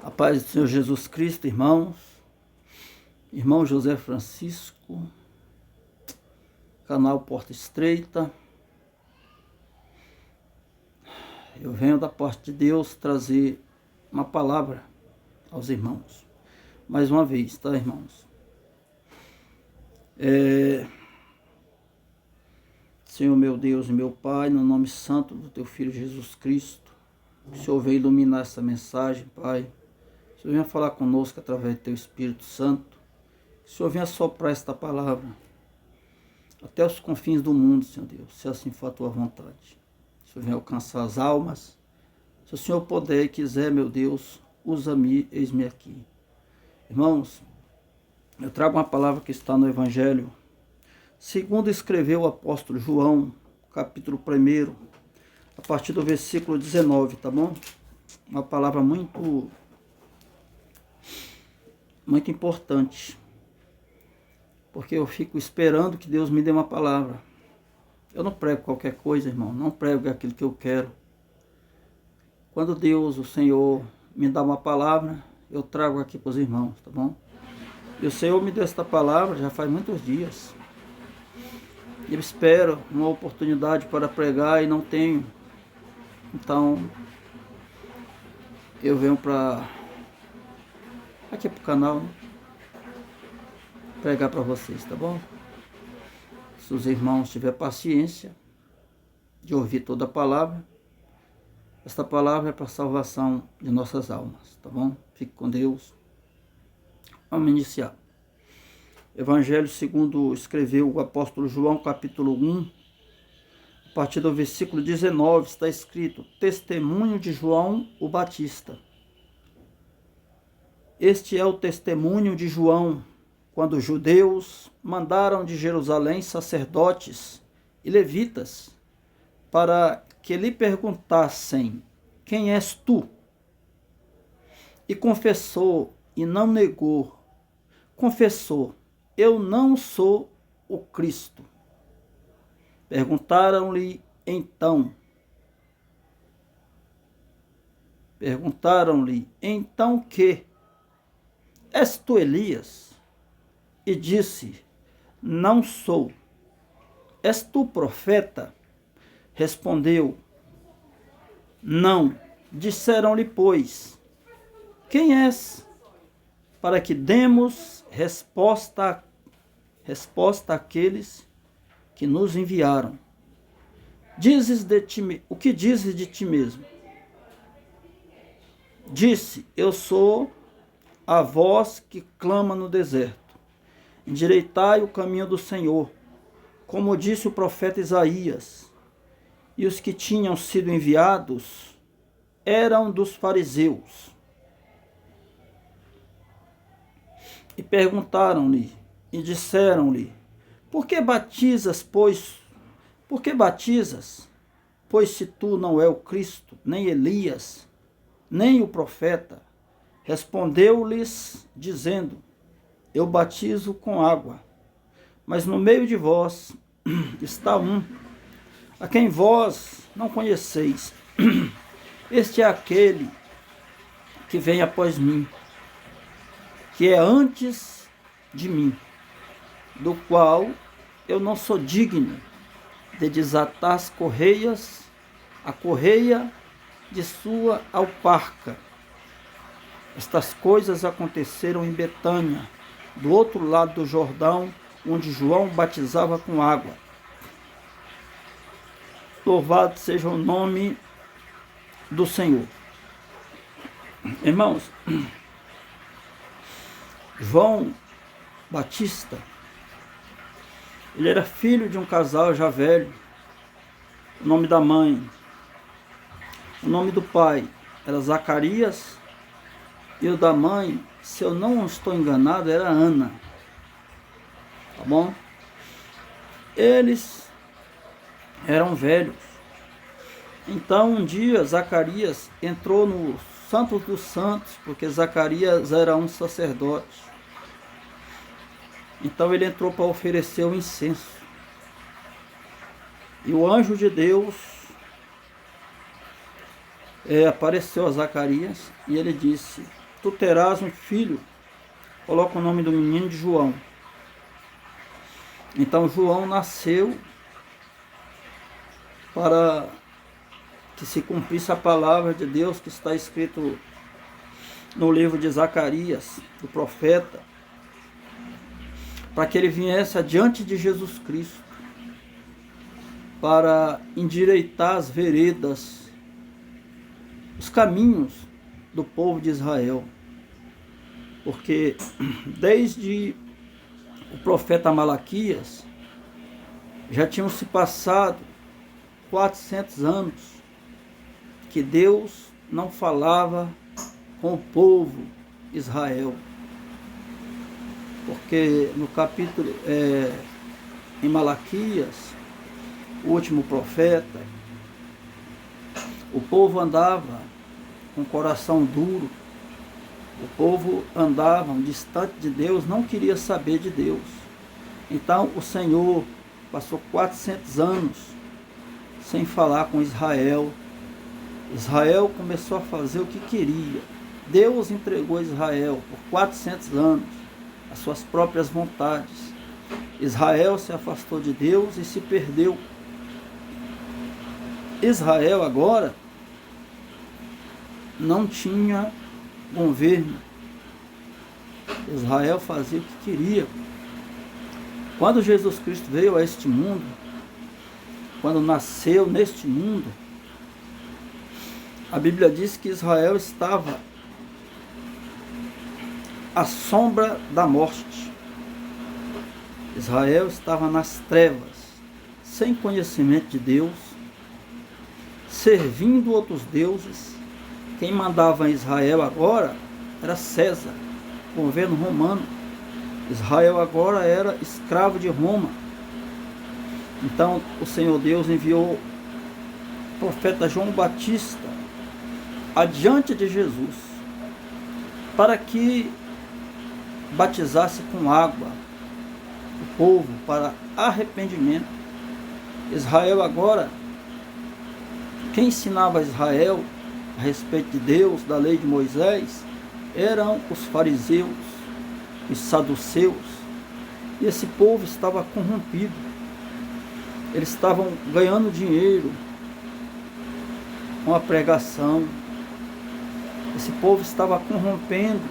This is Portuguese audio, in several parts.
A paz do Senhor Jesus Cristo, irmãos, irmão José Francisco, canal Porta Estreita. Eu venho da parte de Deus trazer uma palavra aos irmãos. Mais uma vez, tá, irmãos? Senhor meu Deus e meu Pai, no nome santo do Teu Filho Jesus Cristo, que o Senhor venha iluminar essa mensagem, Pai. Que o Senhor venha falar conosco através do Teu Espírito Santo. Que o Senhor venha soprar esta palavra até os confins do mundo, Senhor Deus, se assim for a Tua vontade. Que o Senhor venha alcançar as almas. Se o Senhor puder e quiser, meu Deus, usa-me, eis-me aqui. Irmãos, eu trago uma palavra que está no Evangelho, segundo escreveu o apóstolo João, capítulo 1, a partir do versículo 19, tá bom? Uma palavra muito importante, porque eu fico esperando que Deus me dê uma palavra. Eu não prego qualquer coisa, irmão, não prego aquilo que eu quero. Quando Deus, o Senhor, me dá uma palavra, eu trago aqui para os irmãos, tá bom? E o Senhor me deu esta palavra já faz muitos dias. Eu espero uma oportunidade para pregar e não tenho. Então, eu venho aqui pro canal, né? Pregar para vocês, tá bom? Se os irmãos tiverem paciência de ouvir toda a palavra, esta palavra é para a salvação de nossas almas, tá bom? Fique com Deus. Vamos iniciar. Evangelho segundo escreveu o apóstolo João, capítulo 1, a partir do versículo 19, está escrito: testemunho de João o Batista. Este é o testemunho de João, quando os judeus mandaram de Jerusalém sacerdotes e levitas, para que lhe perguntassem: quem és tu? E confessou, e não negou, confessou: eu não sou o Cristo. Perguntaram-lhe então que? És tu Elias? E disse: não sou. És tu profeta? Respondeu: não. Disseram-lhe, pois, quem és? Para que demos resposta àqueles que nos enviaram. O que dizes de ti mesmo? Disse: eu sou a voz que clama no deserto. Endireitai o caminho do Senhor, como disse o profeta Isaías. E os que tinham sido enviados eram dos fariseus. E perguntaram-lhe, e disseram-lhe: por que batizas? Pois se tu não é o Cristo, nem Elias, nem o profeta. Respondeu-lhes, dizendo: eu batizo com água, mas no meio de vós está um, a quem vós não conheceis. Este é aquele que vem após mim, que é antes de mim, do qual eu não sou digno de desatar a correia de sua alparca. Estas coisas aconteceram em Betânia, do outro lado do Jordão, onde João batizava com água. Louvado seja o nome do Senhor. Irmãos, João Batista, ele era filho de um casal já velho. O nome da mãe, o nome do pai era Zacarias, e o da mãe, se eu não estou enganado, era Ana. Tá bom? Eles eram velhos. Então um dia Zacarias entrou no Santo dos Santos, porque Zacarias era um sacerdote. Então ele entrou para oferecer o incenso. E o anjo de Deus apareceu a Zacarias e ele disse: tu terás um filho. Coloca o nome do menino de João. Então João nasceu para que se cumprisse a palavra de Deus que está escrito no livro de Zacarias, do profeta, para que ele viesse adiante de Jesus Cristo, para endireitar as veredas, os caminhos do povo de Israel. Porque desde o profeta Malaquias, já tinham se passado 400 anos que Deus não falava com o povo Israel. Porque no capítulo, em Malaquias, o último profeta, o povo andava com o coração duro, o povo andava distante de Deus, não queria saber de Deus. Então o Senhor passou 400 anos sem falar com Israel. Israel começou a fazer o que queria. Deus entregou Israel por 400 anos às suas próprias vontades. Israel se afastou de Deus e se perdeu. Israel agora não tinha governo. Israel fazia o que queria. Quando Jesus Cristo veio a este mundo, quando nasceu neste mundo, a Bíblia diz que Israel estava à sombra da morte. Israel estava nas trevas, sem conhecimento de Deus, servindo outros deuses. Quem mandava em Israel agora era César, o governo romano. Israel agora era escravo de Roma. Então o Senhor Deus enviou o profeta João Batista adiante de Jesus, para que batizasse com água o povo para arrependimento. Israel agora, quem ensinava a Israel a respeito de Deus, da lei de Moisés, eram os fariseus, os saduceus, e esse povo estava corrompido. Eles estavam ganhando dinheiro com a pregação. Esse povo estava corrompendo,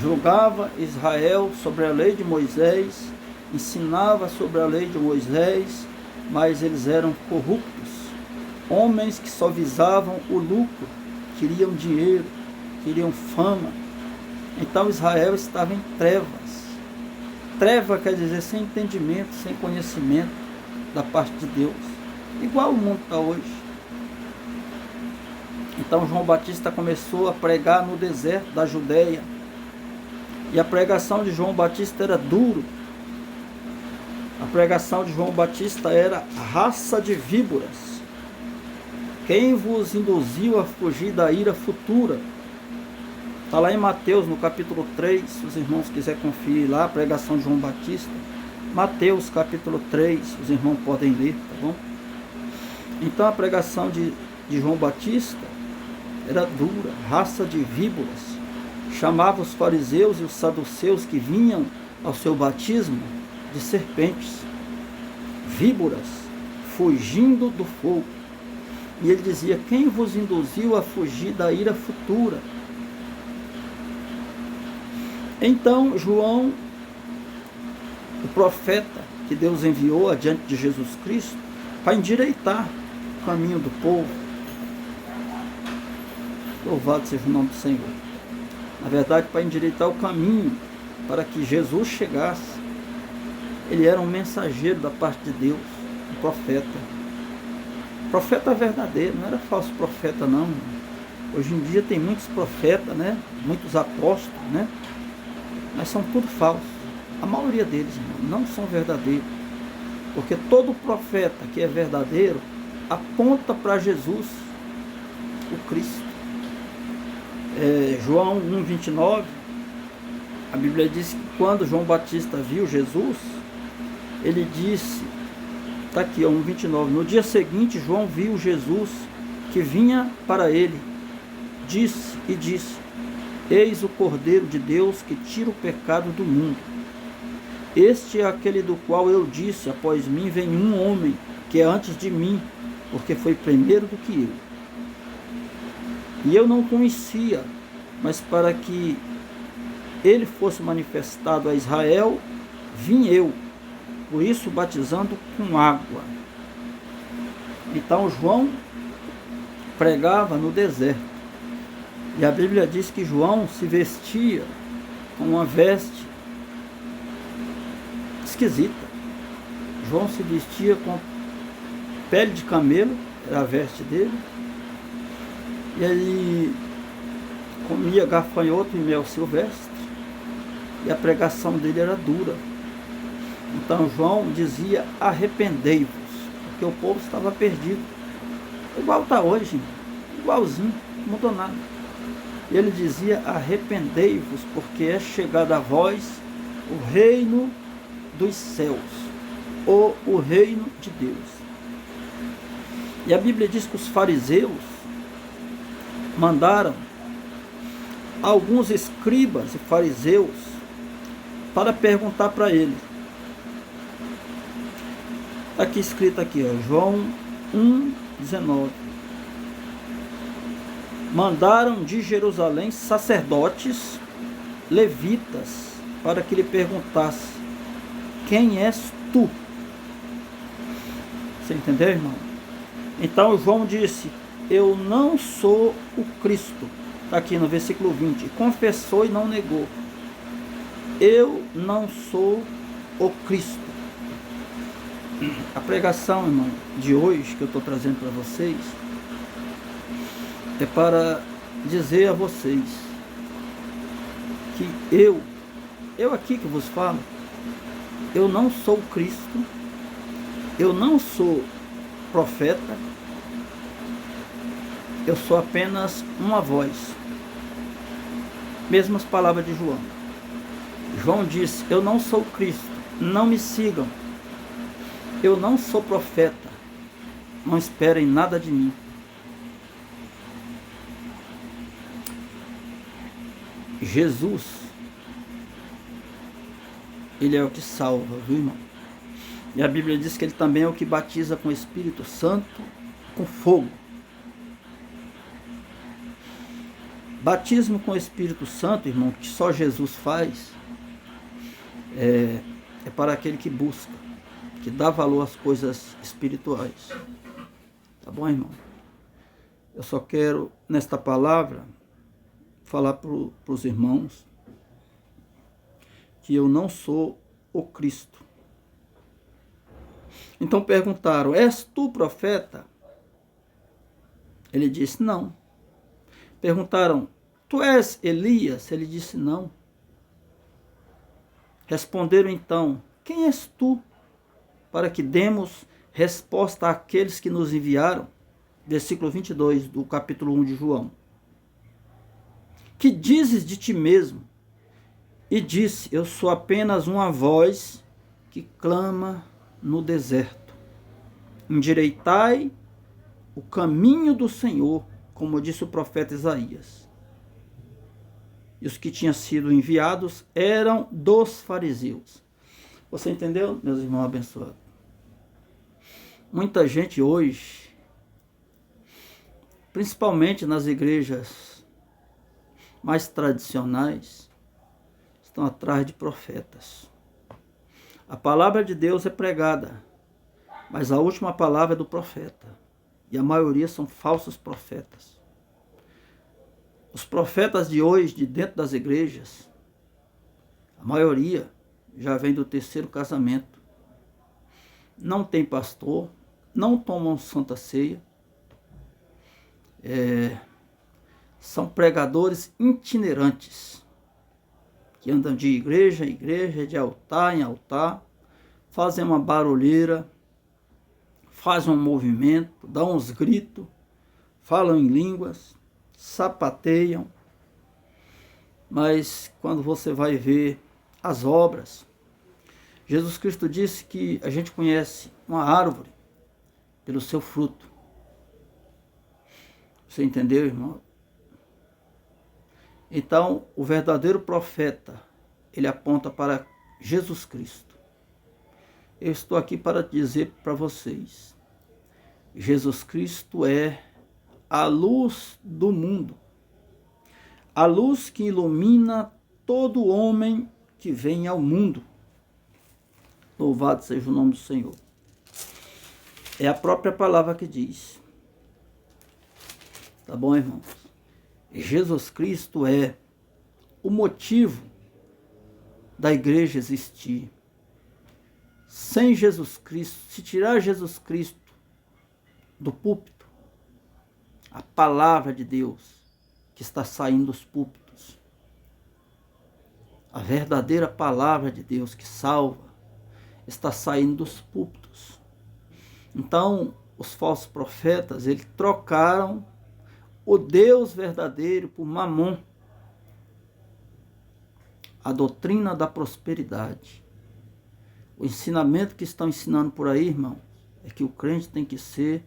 julgava Israel sobre a lei de Moisés, ensinava sobre a lei de Moisés, mas eles eram corruptos, homens que só visavam o lucro, queriam dinheiro, queriam fama. Então Israel estava em trevas. Treva quer dizer sem entendimento, sem conhecimento da parte de Deus, igual o mundo está hoje. Então João Batista começou a pregar no deserto da Judeia, e a pregação de João Batista era duro. A pregação de João Batista era raça de víboras. Quem vos induziu a fugir da ira futura? Está lá em Mateus, no capítulo 3, se os irmãos quiserem conferir lá, a pregação de João Batista. Mateus, capítulo 3, os irmãos podem ler, tá bom? Então a pregação de João Batista era dura, raça de víboras. Chamava os fariseus e os saduceus que vinham ao seu batismo de serpentes, víboras, fugindo do fogo. E ele dizia: quem vos induziu a fugir da ira futura? Então João, o profeta que Deus enviou adiante de Jesus Cristo, para endireitar o caminho do povo. Louvado seja o nome do Senhor. Na verdade, para endireitar o caminho para que Jesus chegasse. Ele era um mensageiro da parte de Deus, um profeta. Profeta verdadeiro, não era falso profeta não. Hoje em dia tem muitos profetas, né? Muitos apóstolos, né? Mas são tudo falsos. A maioria deles, irmão, não são verdadeiros. Porque todo profeta que é verdadeiro aponta para Jesus, o Cristo. João 1,29, a Bíblia diz que quando João Batista viu Jesus, ele disse, está aqui, 1,29, no dia seguinte João viu Jesus que vinha para ele, disse: Eis o Cordeiro de Deus que tira o pecado do mundo. Este é aquele do qual eu disse: após mim vem um homem que é antes de mim, porque foi primeiro do que eu. E eu não conhecia, mas para que ele fosse manifestado a Israel, vim eu, por isso batizando com água. Então João pregava no deserto. E a Bíblia diz que João se vestia com uma veste esquisita. João se vestia com pele de camelo, era a veste dele. E ele comia gafanhoto e mel silvestre. E a pregação dele era dura. Então João dizia: arrependei-vos, porque o povo estava perdido. Igual está hoje, igualzinho, não mudou nada. Ele dizia: arrependei-vos, porque é chegado a vós o reino dos céus, ou o reino de Deus. E a Bíblia diz que os fariseus mandaram alguns escribas e fariseus para perguntar para ele. Está aqui escrito aqui, ó, João 1,19. Mandaram de Jerusalém sacerdotes levitas para que lhe perguntasse: quem és tu? Você entendeu, irmão? Então João disse: eu não sou o Cristo. Está aqui no versículo 20. Confessou e não negou: eu não sou o Cristo. A pregação, irmão, de hoje que eu estou trazendo para vocês é para dizer a vocês que eu aqui que vos falo, eu não sou Cristo, eu não sou profeta, eu sou apenas uma voz. Mesmas palavras de João. João disse: eu não sou Cristo, não me sigam. Eu não sou profeta, não esperem nada de mim. Jesus, ele é o que salva, viu, irmão? E a Bíblia diz que ele também é o que batiza com o Espírito Santo, com fogo. Batismo com o Espírito Santo, irmão, que só Jesus faz, é para aquele que busca, que dá valor às coisas espirituais. Tá bom, irmão? Eu só quero, nesta palavra, falar para os irmãos que eu não sou o Cristo. Então perguntaram: és tu profeta? Ele disse: não. Perguntaram: tu és Elias? Ele disse: não. Responderam então: quem és tu? Para que demos resposta àqueles que nos enviaram. Versículo 22 do capítulo 1 de João. Que dizes de ti mesmo? E disse: eu sou apenas uma voz que clama no deserto. Endireitai o caminho do Senhor, como disse o profeta Isaías. E os que tinham sido enviados eram dos fariseus. Você entendeu, meus irmãos abençoados? Muita gente hoje, principalmente nas igrejas mais tradicionais, estão atrás de profetas. A palavra de Deus é pregada, mas a última palavra é do profeta. E a maioria são falsos profetas. Os profetas de hoje, de dentro das igrejas, a maioria já vem do terceiro casamento. Não tem pastor, não tomam santa ceia. São pregadores itinerantes, que andam de igreja em igreja, de altar em altar, fazem uma barulheira, fazem um movimento, dão uns gritos, falam em línguas, sapateiam, mas quando você vai ver as obras, Jesus Cristo disse que a gente conhece uma árvore pelo seu fruto. Você entendeu, irmão? Então, o verdadeiro profeta, ele aponta para Jesus Cristo. Eu estou aqui para dizer para vocês, Jesus Cristo é a luz do mundo, a luz que ilumina todo homem que vem ao mundo. Louvado seja o nome do Senhor. É a própria palavra que diz. Tá bom, irmãos? Jesus Cristo é o motivo da igreja existir. Sem Jesus Cristo, se tirar Jesus Cristo do púlpito, a palavra de Deus que está saindo dos púlpitos, a verdadeira palavra de Deus que salva, está saindo dos púlpitos. Então, os falsos profetas, eles trocaram o Deus verdadeiro por Mamon, a doutrina da prosperidade. O ensinamento que estão ensinando por aí, irmão, é que o crente tem que ser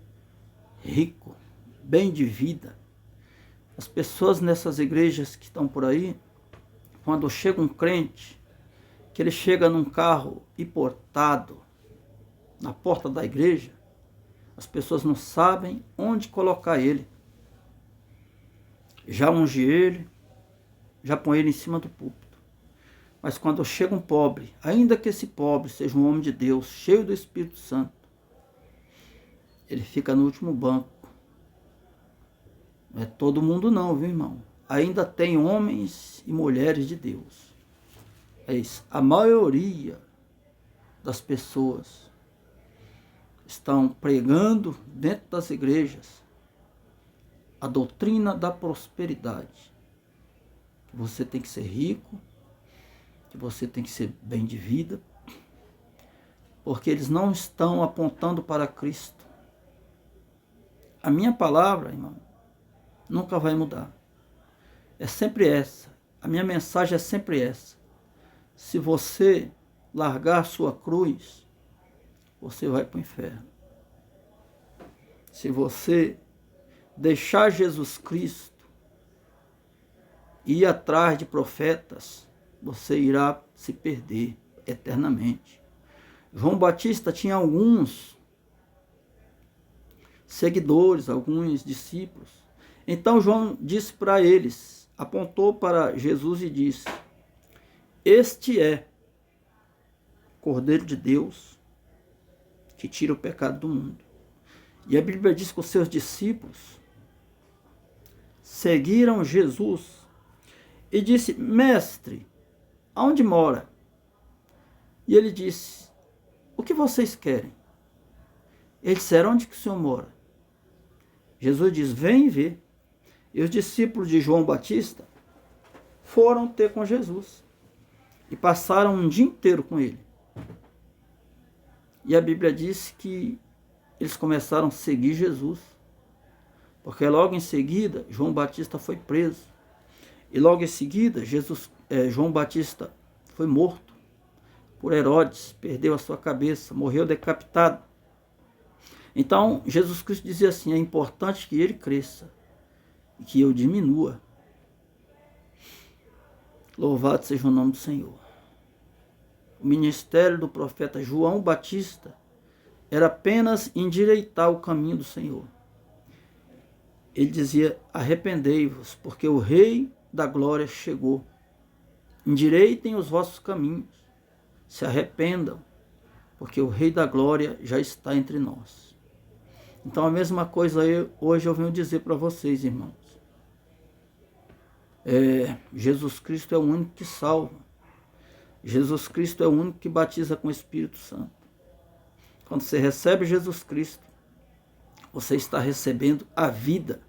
rico, bem de vida. As pessoas nessas igrejas que estão por aí, quando chega um crente, que ele chega num carro importado na porta da igreja, as pessoas não sabem onde colocar ele. Já unge ele, já põe ele em cima do púlpito. Mas quando chega um pobre, ainda que esse pobre seja um homem de Deus, cheio do Espírito Santo, ele fica no último banco. Não é todo mundo não, viu, irmão? Ainda tem homens e mulheres de Deus. É isso. A maioria das pessoas estão pregando dentro das igrejas a doutrina da prosperidade. Que você tem que ser rico, que você tem que ser bem de vida, porque eles não estão apontando para Cristo. A minha palavra, irmão, nunca vai mudar. É sempre essa. A minha mensagem é sempre essa. Se você largar a sua cruz, você vai para o inferno. Se você deixar Jesus Cristo e ir atrás de profetas, você irá se perder eternamente. João Batista tinha alguns seguidores, alguns discípulos. Então João disse para eles, apontou para Jesus e disse: este é o Cordeiro de Deus que tira o pecado do mundo. E a Bíblia diz que os seus discípulos seguiram Jesus e disse: mestre, aonde mora? E ele disse: o que vocês querem? Eles disseram: onde que o senhor mora? Jesus diz: vem ver. E os discípulos de João Batista foram ter com Jesus e passaram um dia inteiro com ele. E a Bíblia diz que eles começaram a seguir Jesus, porque logo em seguida João Batista foi preso, e logo em seguida João Batista foi morto por Herodes, perdeu a sua cabeça, morreu decapitado. Então Jesus Cristo dizia assim: é importante que ele cresça e que eu diminua. Louvado seja o nome do Senhor. O ministério do profeta João Batista era apenas endireitar o caminho do Senhor. Ele dizia: arrependei-vos, porque o Rei da Glória chegou. Endireitem os vossos caminhos, se arrependam, porque o Rei da Glória já está entre nós. Então a mesma coisa hoje eu venho dizer para vocês, irmãos. Jesus Cristo é o único que salva. Jesus Cristo é o único que batiza com o Espírito Santo. Quando você recebe Jesus Cristo, você está recebendo a vida.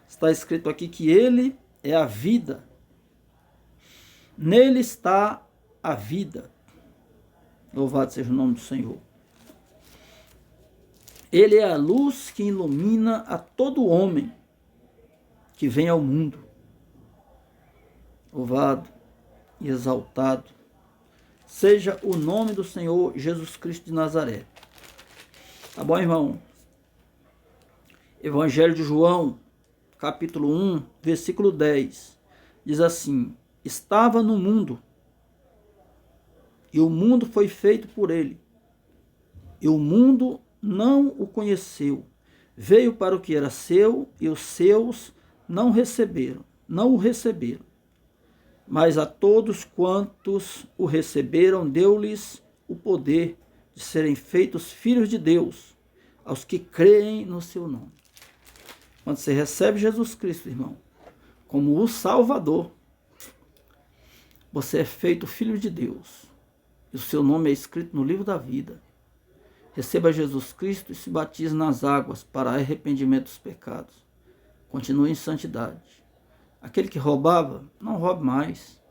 Está escrito aqui que Ele é a vida. Nele está a vida. Louvado seja o nome do Senhor. Ele é a luz que ilumina a todo homem que vem ao mundo. Louvado e exaltado seja o nome do Senhor Jesus Cristo de Nazaré. Tá bom, irmão? Evangelho de João, capítulo 1, versículo 10. Diz assim: estava no mundo, e o mundo foi feito por ele, e o mundo não o conheceu. Veio para o que era seu, e os seus não o receberam. Mas a todos quantos o receberam, deu-lhes o poder de serem feitos filhos de Deus, aos que creem no seu nome. Quando você recebe Jesus Cristo, irmão, como o Salvador, você é feito filho de Deus. E o seu nome é escrito no livro da vida. Receba Jesus Cristo e se batize nas águas para arrependimento dos pecados. Continue em santidade. Aquele que roubava, não roube mais.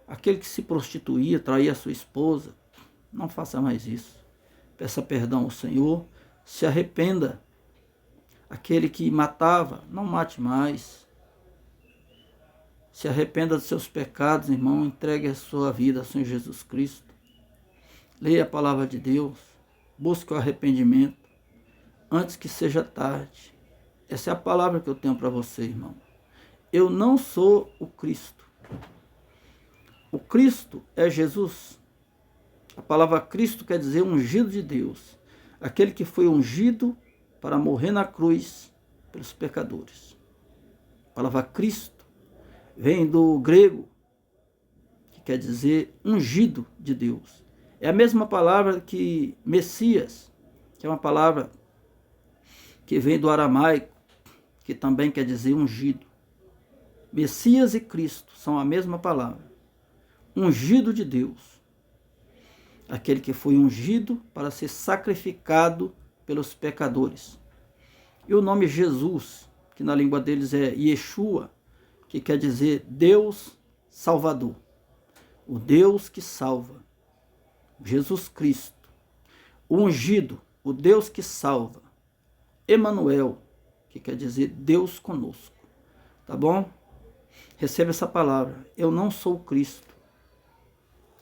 Aquele que se prostituía, traía sua esposa, não faça mais isso. Peça perdão ao Senhor, se arrependa. Aquele que matava, não mate mais. Se arrependa dos seus pecados, irmão, entregue a sua vida ao Senhor Jesus Cristo. Leia a palavra de Deus, busque o arrependimento antes que seja tarde. Essa é a palavra que eu tenho para você, irmão. Eu não sou o Cristo. O Cristo é Jesus. A palavra Cristo quer dizer ungido de Deus. Aquele que foi ungido para morrer na cruz pelos pecadores. A palavra Cristo vem do grego, que quer dizer ungido de Deus. É a mesma palavra que Messias, que é uma palavra que vem do aramaico, que também quer dizer ungido. Messias e Cristo são a mesma palavra. Ungido de Deus. Aquele que foi ungido para ser sacrificado pelos pecadores. E o nome Jesus, que na língua deles é Yeshua, que quer dizer Deus Salvador. O Deus que salva. Jesus Cristo. O ungido, o Deus que salva. Emanuel, que quer dizer Deus conosco. Tá bom? Receba essa palavra. Eu não sou o Cristo.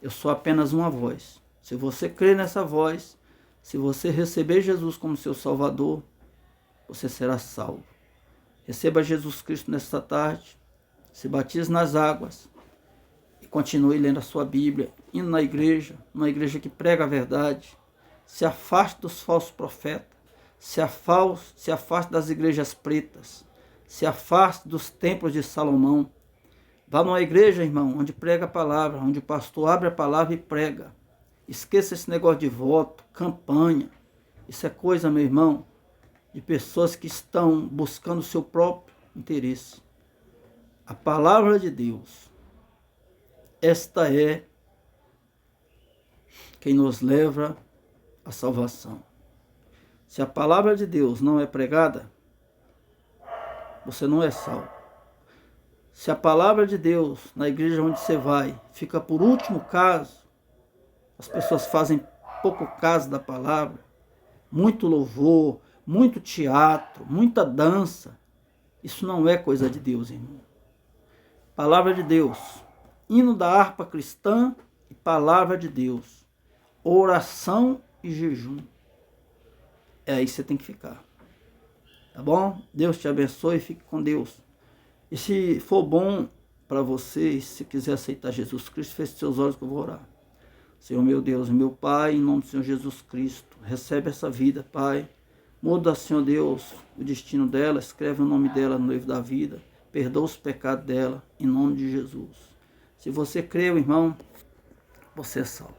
Eu sou apenas uma voz. Se você crer nessa voz, se você receber Jesus como seu Salvador, você será salvo. Receba Jesus Cristo nesta tarde. Se batize nas águas. E continue lendo a sua Bíblia. Indo na igreja. Uma igreja que prega a verdade. Se afaste dos falsos profetas. Se afaste das igrejas pretas. Se afaste dos templos de Salomão. Vá numa igreja, irmão, onde prega a palavra, onde o pastor abre a palavra e prega. Esqueça esse negócio de voto, campanha. Isso é coisa, meu irmão, de pessoas que estão buscando o seu próprio interesse. A palavra de Deus, esta é quem nos leva à salvação. Se a palavra de Deus não é pregada, você não é salvo. Se a palavra de Deus, na igreja onde você vai, fica por último caso, as pessoas fazem pouco caso da palavra, muito louvor, muito teatro, muita dança, isso não é coisa de Deus, irmão. Palavra de Deus, hino da harpa cristã e palavra de Deus, oração e jejum. É aí que você tem que ficar. Tá bom? Deus te abençoe e fique com Deus. E se for bom para você, se quiser aceitar Jesus Cristo, feche seus olhos que eu vou orar. Senhor meu Deus e meu Pai, em nome do Senhor Jesus Cristo, recebe essa vida, Pai. Muda, Senhor Deus, o destino dela, escreve o nome dela no livro da vida, perdoa os pecados dela, em nome de Jesus. Se você creu, irmão, você é salvo.